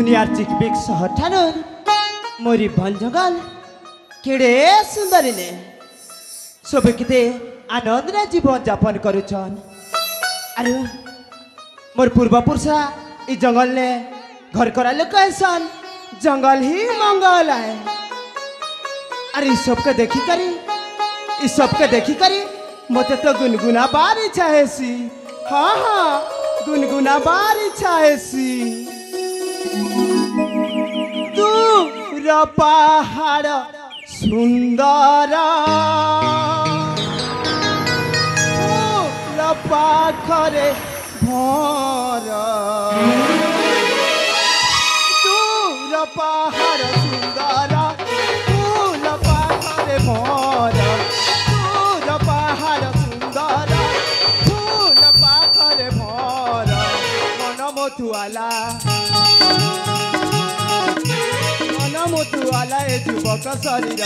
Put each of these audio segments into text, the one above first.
दुनियार चिकबिक शहर ठानु मोरी वन जंगल केड़े सुंदरी ने सब किते आनंद रे जीवन यापन करुछन। अरे मोर पूर्वपुरुषा इ जंगल ने घर कराले कहसन जंगल ही मंगल है। अरे इ सबके देखी करी मते तो गुनगुना बार इच्छा है सी। हाँ हाँ गुनगुना बार इच्छा है सी। दूर पहाड़ सुंदर फूल पाखरे भर। दूर पहाड़ सुंदर फूल पाखरे भर। दूर पहाड़ सुंदर फूल पाखरे भर। मन मधुआला मुतुआला ए जुबक शरीर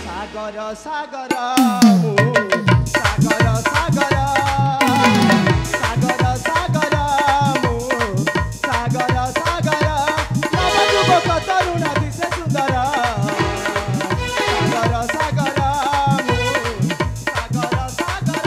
सागर सागर सागर सागर सागर सागर सागर सागर नव जुबक तरुण दिशे सुंदर सागर सागर सागर सागर।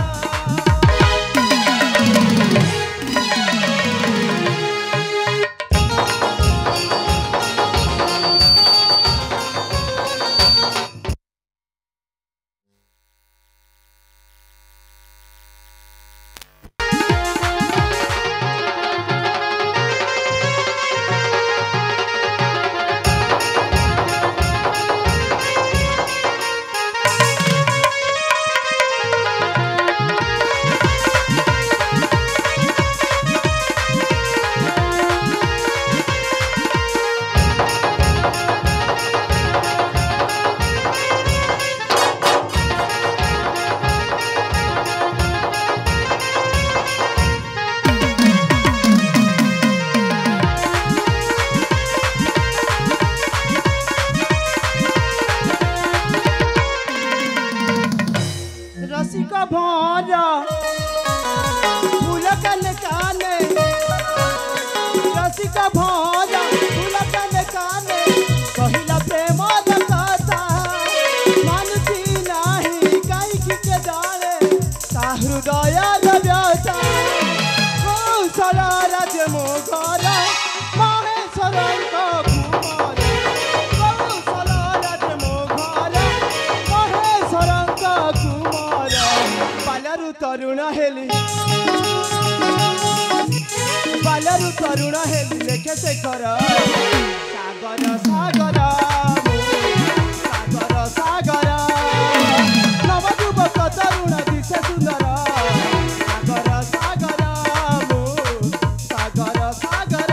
रसिका भरा फूल काने काने रसिका भरा फूल काने काने कहिला प्रेम कथा मानुची नाही काई के डाले ता हृदय व्यथा। कौशल राज मोघर महेश्वर कुमार। कौशल राज मोघर महेश्वर कुमार। बालरू तरुण हेली बालरू तरुण हेली लेखे से कर सागर सागर सागर सागर नव जुबक तरुण दिशे सुंदर सागर सागर सागर सागर।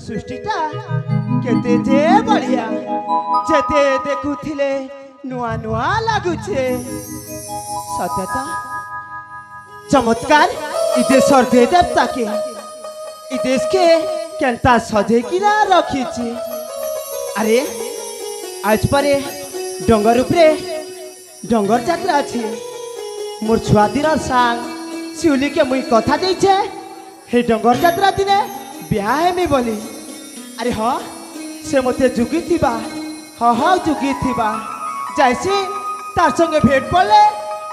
सृष्टिटा केते जे बढ़िया जेते देखुथिले नुआ नुआ लागुछे। सत्यता चमत्कार इ देशर दे देवता के इ देश के केनता सजे किना रखीछे। अरे आज परे डंगर उपरे डंगर यात्रा अछि। मोर छुआ दिनर सांग शिवली के मुई कथा देइछे हे डंगर यात्रा दिने ब्याह हेमी बोली। अरे हाँ से मते जुगी थिबा। हाँ हाँ जुगी थिबा जैसे तार संगे भेट पड़े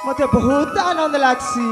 मते बहुत आनंद लागसी।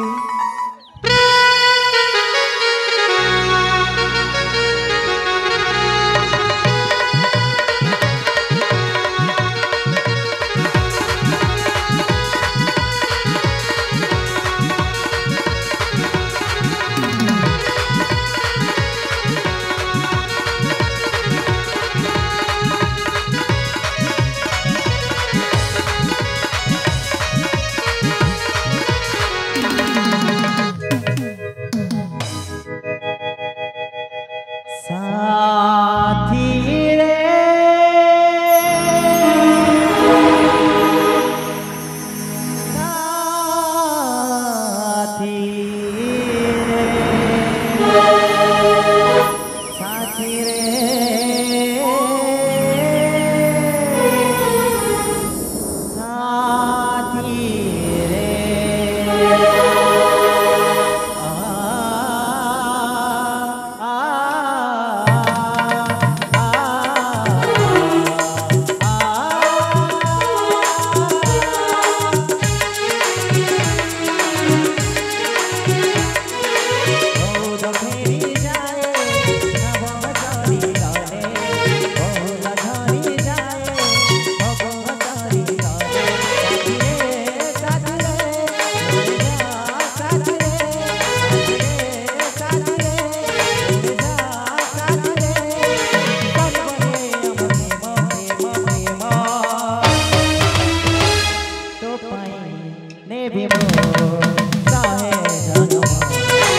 नेबी मोर साहे जन्म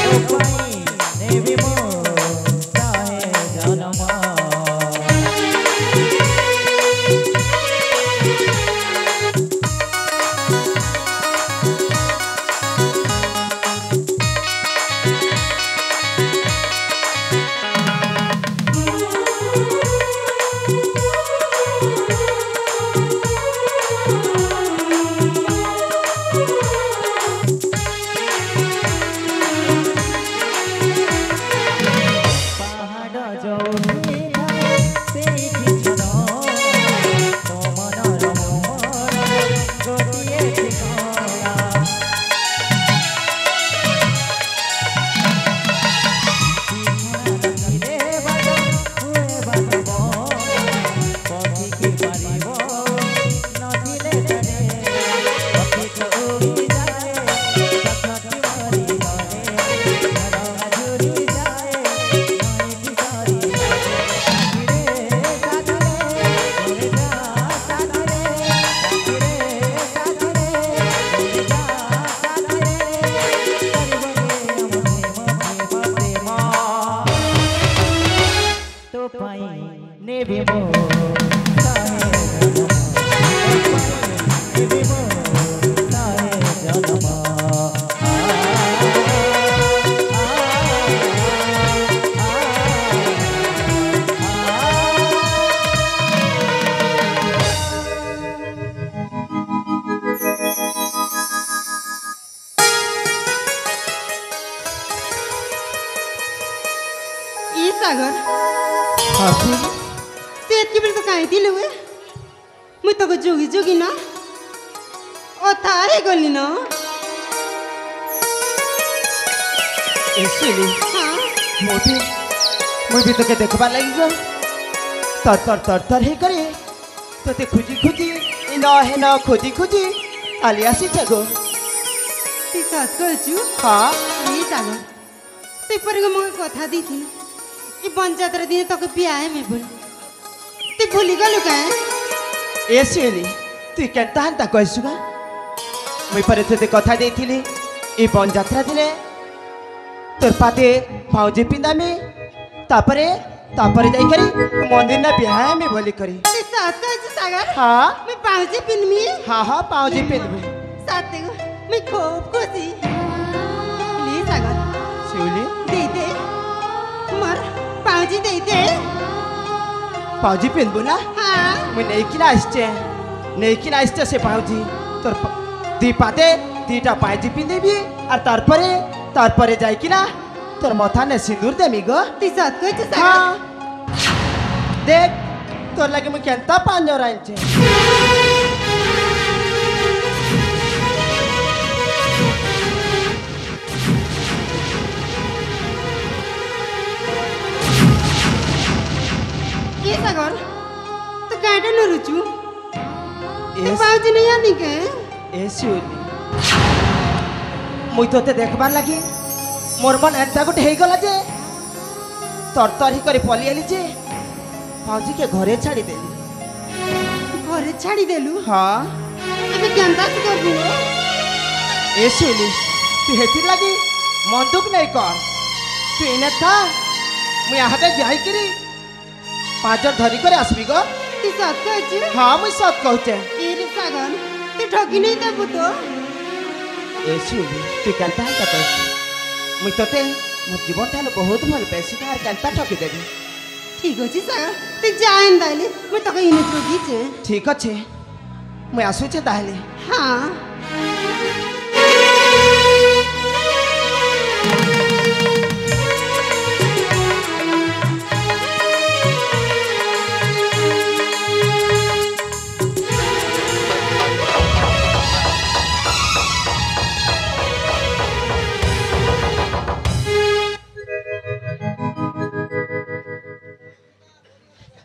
तो पाई नेबी मोर साहे जन्म नेबी मोर साहे जन्म नेबी मोर साहे जन्म ये सागर हाथी तेज के बिल तो काहे दिले हुए मुई तो जोगी जोगी ना ओ थारे गली ना इसलिए हाँ मुझे भी तो के देखबा लगी गो तर तर तर तर हे करे तो ते खुजी खुजी इना है ना खुजी खुजी आलियासी जगो ती सास करछु हाँ ये सागर ते पर को मोर कथा दी थी ये पंचायत दिन तो के बियाह में बोल ते भूली गलु काहे एसिली तू केनता हंता कहसुगा मुई पर ते कथा देथिली ए बन यात्रा दिने तोर पाते पाउजे पिंदा में तापरे तापरे जाई करी मंदिर ना बिहाय में बोली करी ते सास करछु सागर हाँ मैं पाउजे पिन में हाँ हाँ पाउजे पिंद में साथे को मैं खूब खुशी ले सागर शिवली दे दे मर पाउजी दे दे पाउजी पिंद बुना हाँ मुई नहीं किना आइस्ते से पाउजी तोर दी पाते दीटा पाउजी पिंदे भी और तारपरे जाई किना तोर माथा ने सिंदूर देमी गो ती साथ को सागर हाँ देख तोर लगे मुई केनता पांजो रांचे ये सागर तो काटे न रुचु ये एस पाउजी नहीं आनी के एसिउली मुई तोते देखबार लगी मोर मन एंता गुटे हे गला जे तर ही करे पली आली जे पाउजी के घरे छाड़ी देली घरे छाड़ी देलु हाँ अबे केनता से कर दियो एसिउली तू हेती लगी मन दुख नहीं कर तू इने था मुई आहाते जाई करी पाँचर धरी करे आसबी गो ती साथ कहछु हाँ मुई सत कहते ये रे सागर तू ठगी नहीं देबु तो एसिउली तू केनता हंता कहछु मुई तोते मोर जीवन ठानु बहुत भल पैसी तार केनता ठकी देबी ठीक अछि सागर तू जान दाइले मैं तो कहीं नहीं जोगी छे ठीक अच्छे मुई आसुचे ताहले हाँ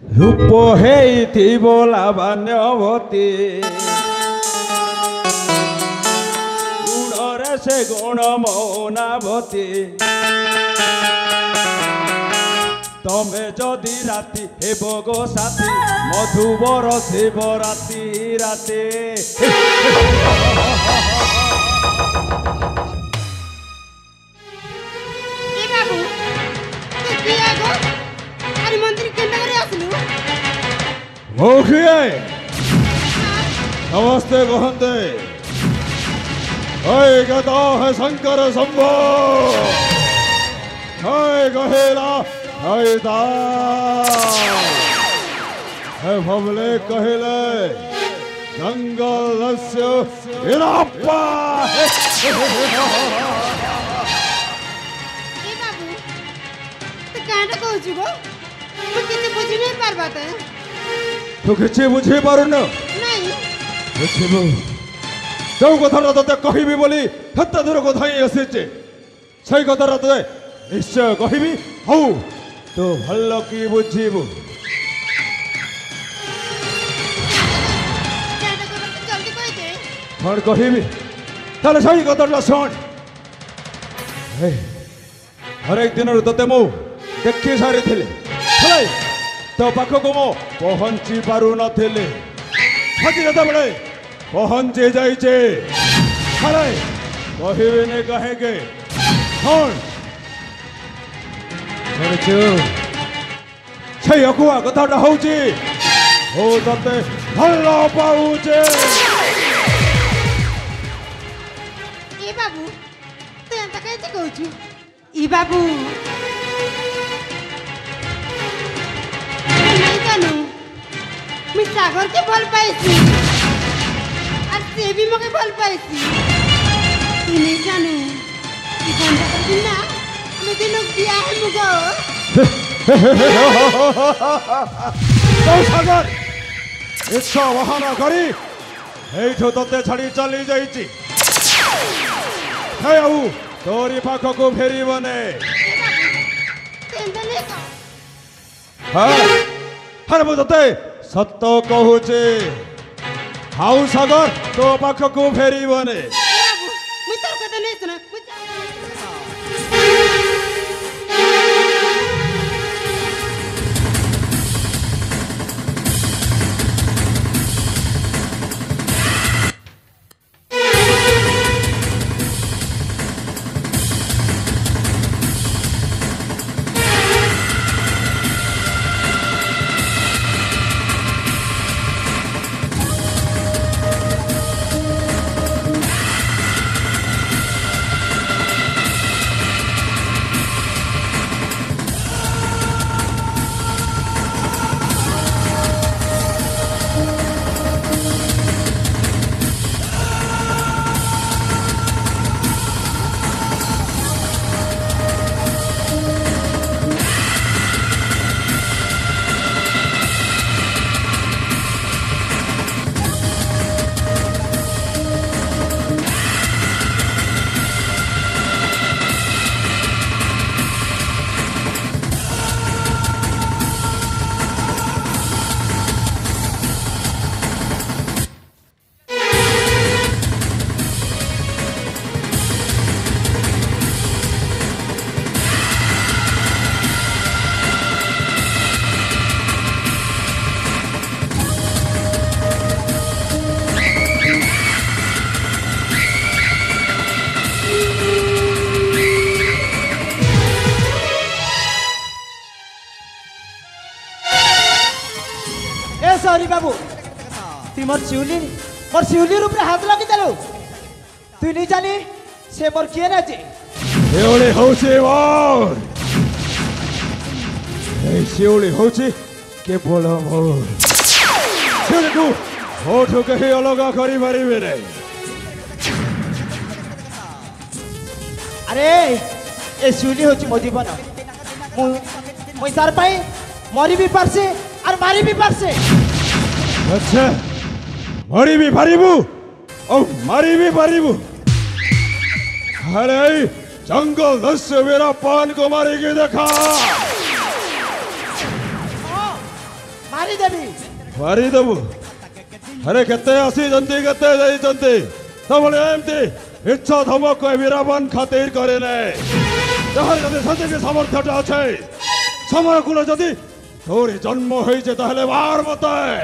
रूप हेइथिब लावण्यवती गुणरे से गुण मौनावती तमे जदि राति हेब गो साथी मधुबर शिव राति राति ओखिए नमस्ते कहते हय गदा है शंकर शंभो हय कहेला हय दा है भवले कहले जंगलस्य वीरप्पा ए बाबू तू कांटा कहू गो ମୁଁ କିଛି ବୁଝି ନାହିଁ ପାରବା ତେ तू किसी बुझी पारुन ନାଇଁ बुझिबु जो कथा ते कहबी बोली हत्ता दूर कथा ही आसीचे सही कथा ते निश्चय कहबी हौ तो भल की बुझिबु କାଁଟା କହିବା ତୁ ଜଲ୍ଦି କହିଦେ कौन कहबी ताले सही कथा सुन हर एक दिन ते मु देखी सारी थिले तो पाखक मो पहुंची पारु नथिले हजी बेले पहुंची जाइचे हरे कहबे ने कहेगे कौन शुणिछु से अकुआ कथाटा होची हो तते भल पाउचे ए बाबू तू एंता कहते कहू ई बाबू नहीं जानू मैं सागर के भल पाइसी और से भी मके भल पाइसी तू नहीं जानू ई बंदा कर बिना मैं दिनों बिया है मुगो तो सागर इच्छा वाहन करी एठो तते छाड़ी चली जाइची हे आउ तोरी पाखको फेरिबने ए बाबू तू एंता नहीं कह हाँ हर मु तते सत्य कहूचे हाउ सागर तो पाखको फेरिबने ए बाबू मैं तोर कथा नहीं सुना ए सॉरी बाबू तू मोर शिवली रूप रे हाथ लगी देलु तू नहीं जानी से मोर किए ना जे शिवली होचे मोर ए शिवली होचे केवल मोर शिवली होठो कहीं अलगा करी पारिबे रे अरे ए शिवली होची मो जीवन मुई तार पाई मरी भी पारसे और मारी भी पारसे अच्छा मरी भी पारिबु और मारी भी पारिबु अरे जंगल दस मेरा पान को मारी के देखा मारी देवी मारी देबु अरे केते आसी जंती केते जाई जंती सबले एमती इच्छा धमक वीरावन खातिर करे ने जहार जदि सत्य के सामर्थ्यटा আছে समय कुल जदि तोरी जन्म হইছে তাহলে বার মতায়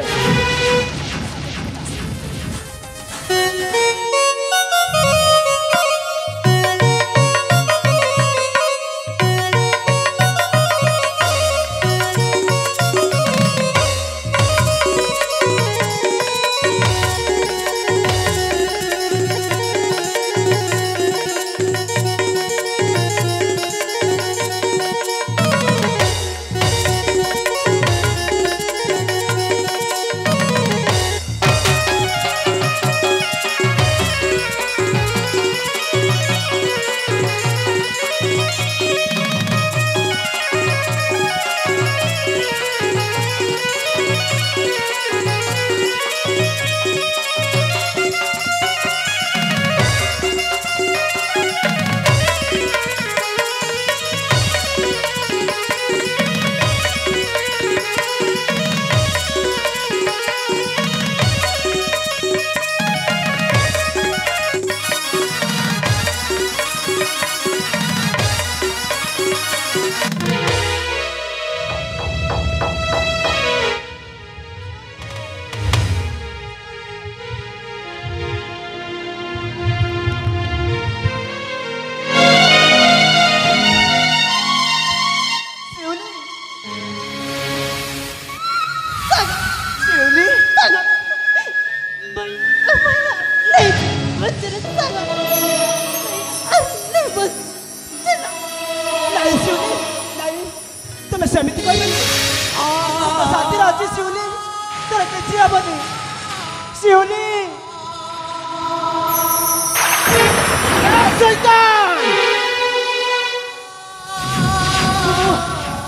शैतान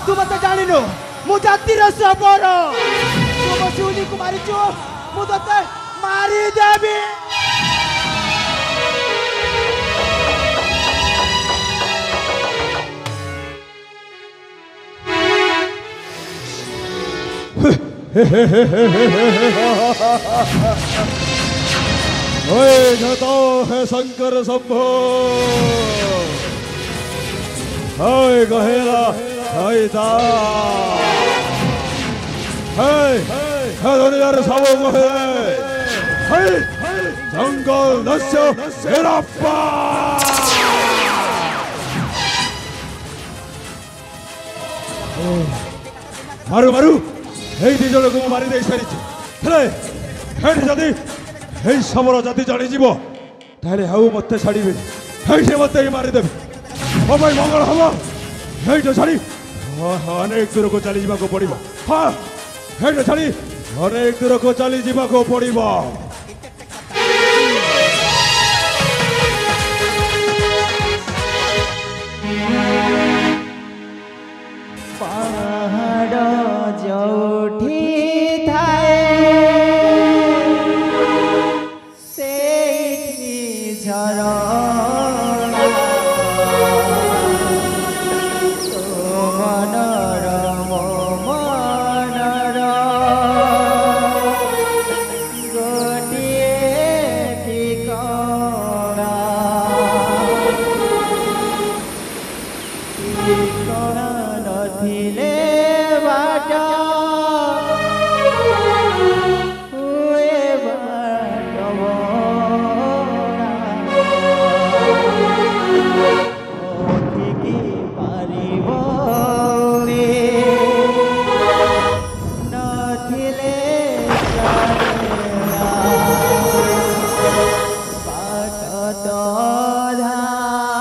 तू मत जानी नो मु जातिर सबर तू शिवली को मारी चो मु तते मारी देबी ओए जाता है शंकर शंभो ओए गहेला हायदा हाय दुनियार सब गहे हाय जंगल नश्य हेराप्पा मारू मारू এই দুজনকে ମୁଁ ମାରି ଦେଇ ସାରିଛି ହେଲେ ଏଇଠି ଯଦି এই ସମର ଜାତି ଜାଣିଯିବ ତାହେଲେ ଆଉ ମୋତେ ଛାଡ଼ିବେନି ଏଇଠି ମୋତେ ମାରିଦେବେ ମୋ ପାଇଁ ମଙ୍ଗଳ ହବ ଏଇଠି ଛାଡ଼ି ଅନେକ ଦୂରକୁ ଚାଲିଯିବାକୁ ପଡ଼ିବ ହଁ ଏଇଠି ଛାଡ଼ି ଅନେକ ଦୂରକୁ ଚାଲିଯିବାକୁ ପଡ଼ିବ पहाड़ जोठी थाए सेठी झरणा तो मनर मो मनर गोटिए ठिकाना ठिकाना नथिले बाटा हुए बाटा ओठिकी पारिबोनी नथिले चारेला बाटा तो धारहे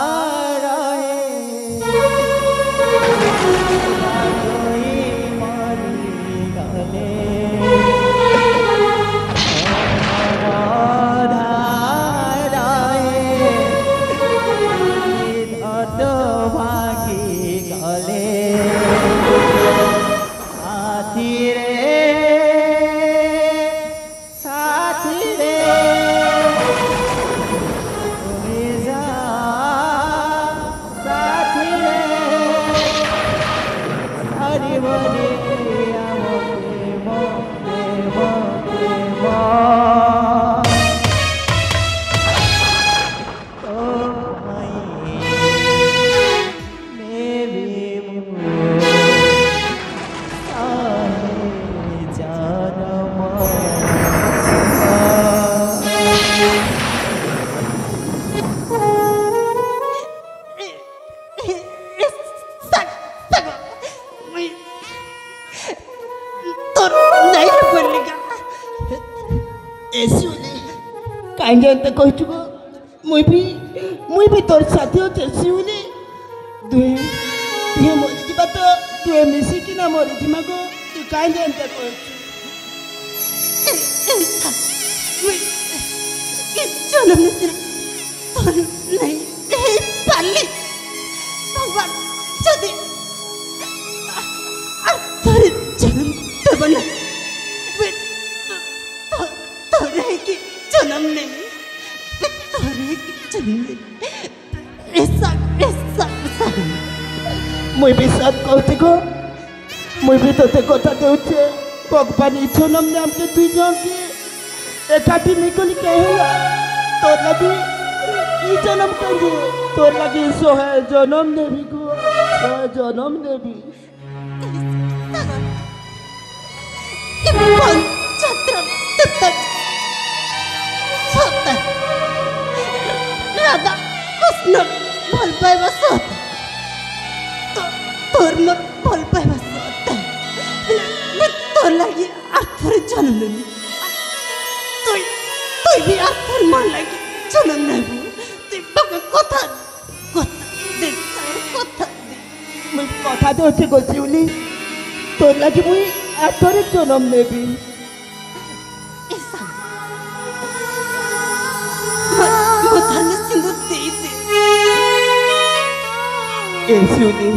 कांगे अंत कहचु गो मुई भी तोर साथी होते सिउले तुहे मरी जिबा तो तुहे मिसी कि ना मरी जिमा गो तू कांगे अंत कहचु के जन्म में तोर नहीं पाले भगवान जदि तोर जन्म देबना तोरे की जन्म नहीं तोरे की जन्म ऐसा मुई भी साथ कहते गो मुई भी तोते कथा देउछे भगवान ई जन्म ने हमके दुई जन के एकाठी निकली कहेला तोर लगी ई जन्म कंगे तोर लगी सोहे जन्म नेबी गो सोहे जन्म नेबी छत्र सत्य राधा कृष्ण भल पाइबा सत्य तोर मोर भल पाइबा सत्य तोर लगी आर्थर जन्म नेबी তুই भी आर्थर मन लगी जन्म नेबू তুই বাবা কথা দে কথা দে मुई कथा देउछे गो सिउली तोर लगी मुई आर्थर जन्म नेबी मथाने सिंदूर दे दे ए शिवली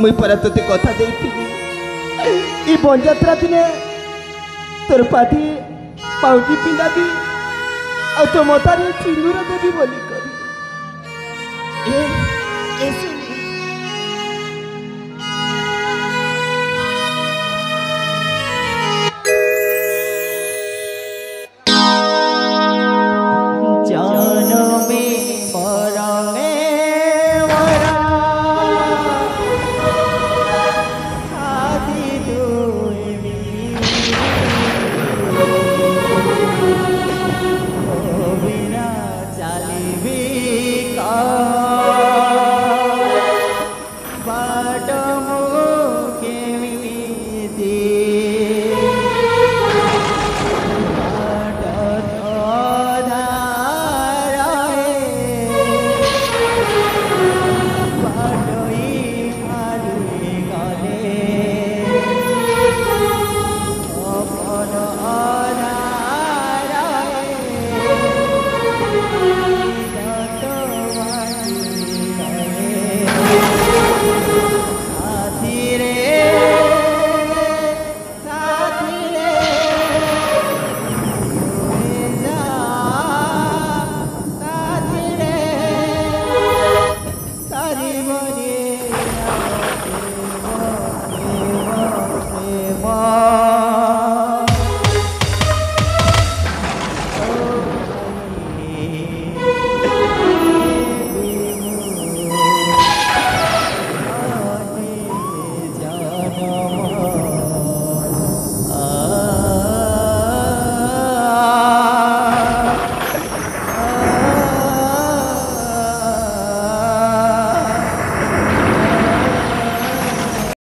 मुई परा तोते कथा देइथिली ई बंजात्रा दिने तोर पाठी पाउटी पिंडाबी आ तो मतारे सिंदूर देबी बोली करी ए ए